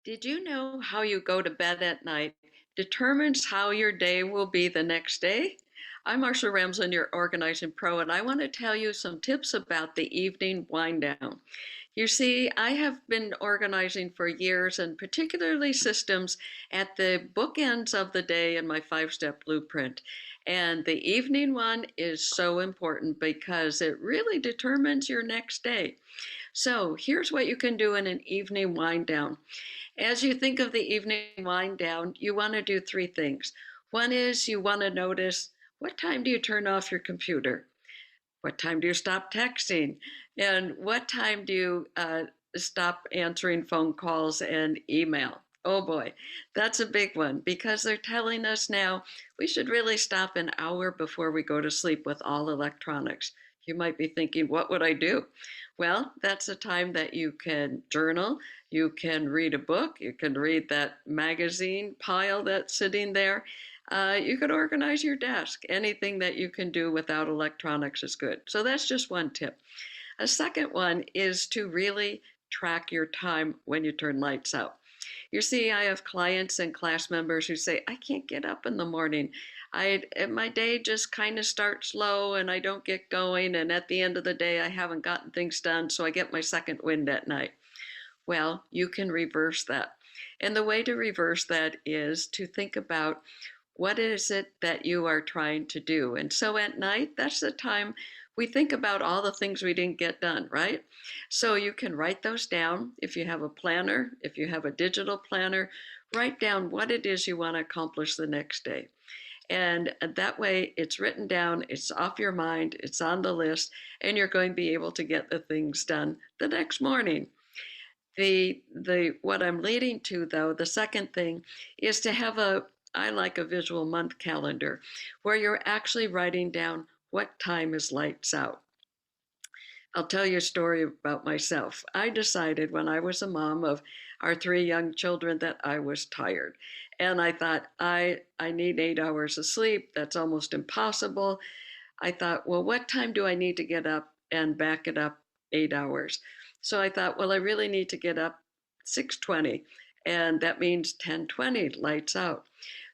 Did you know how you go to bed at night determines how your day will be the next day? I'm Marsha Ramsden, your organizing pro, and I want to tell you some tips about the evening wind down. You see, I have been organizing for years and particularly systems at the bookends of the day in my five-step blueprint. And the evening one is so important because it really determines your next day. So here's what you can do in an evening wind down. As you think of the evening wind down, you want to do three things. One is you want to notice, what time do you turn off your computer? What time do you stop texting? And what time do you stop answering phone calls and email? Oh boy, that's a big one because they're telling us now we should really stop an hour before we go to sleep with all electronics. You might be thinking, what would I do? Well, that's a time that you can journal, you can read a book, you can read that magazine pile that's sitting there. You could organize your desk. Anything that you can do without electronics is good. So that's just one tip. A second one is to really track your time when you turn lights out. You see, I have clients and class members who say, I can't get up in the morning. My day just kind of starts low and I don't get going. And at the end of the day, I haven't gotten things done. So I get my second wind at night. Well, you can reverse that. And the way to reverse that is to think about what is it that you are trying to do. And so at night, that's the time we think about all the things we didn't get done, right? So you can write those down. If you have a planner, if you have a digital planner, write down what it is you want to accomplish the next day. And that way it's written down, it's off your mind, it's on the list, and you're going to be able to get the things done the next morning. The what I'm leading to though, the second thing is to have I like a visual month calendar where you're actually writing down what time is lights out. I'll tell you a story about myself. I decided when I was a mom of our three young children that I was tired. And I thought, I need 8 hours of sleep. That's almost impossible. I thought, well, what time do I need to get up and back it up 8 hours? So I thought, well, I really need to get up 6:20, and that means 10:20 lights out.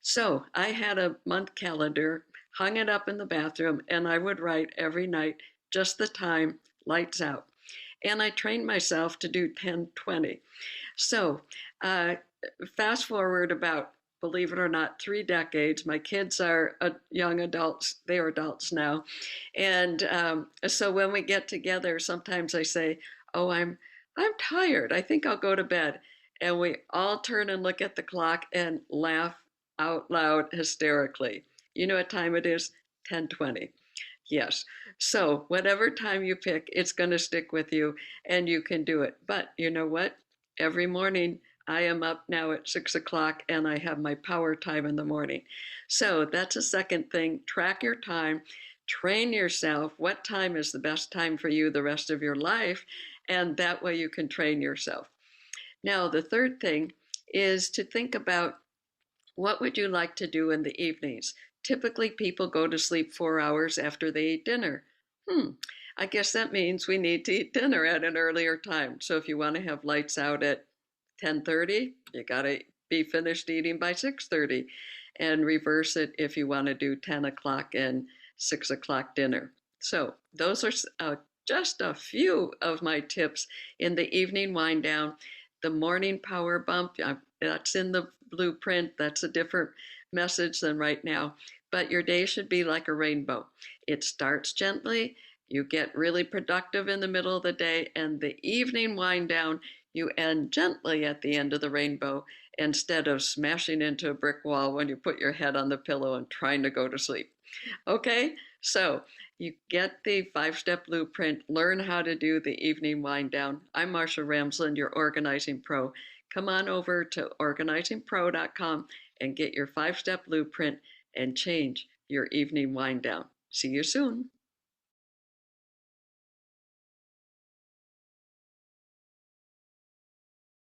So I had a month calendar, hung it up in the bathroom, and I would write every night just the time, lights out. And I trained myself to do 10:20. So uh, fast forward about, believe it or not, 3 decades. My kids are young adults. They are adults now. And so when we get together, sometimes I say, oh, I'm tired. I think I'll go to bed. And we all turn and look at the clock and laugh out loud hysterically. You know what time it is? 10:20. Yes. So whatever time you pick, it's going to stick with you and you can do it. But you know what? Every morning I am up now at 6 o'clock and I have my power time in the morning. So that's a second thing. Track your time, train yourself. What time is the best time for you the rest of your life? And that way you can train yourself. Now, the third thing is to think about what would you like to do in the evenings? Typically, people go to sleep 4 hours after they eat dinner. Hmm, I guess that means we need to eat dinner at an earlier time. So if you want to have lights out at 10:30, you got to be finished eating by 6:30, and reverse it if you want to do 10 o'clock and 6 o'clock dinner. So those are just a few of my tips in the evening wind down. The morning power bump, that's in the blueprint. That's a different message than right now. But your day should be like a rainbow. It starts gently, you get really productive in the middle of the day, and the evening wind down, you end gently at the end of the rainbow instead of smashing into a brick wall when you put your head on the pillow and trying to go to sleep. Okay, so you get the five-step blueprint, learn how to do the evening wind down. I'm Marsha Ramsland, your organizing pro. Come on over to organizingpro.com and get your five-step blueprint and change your evening wind down. See you soon.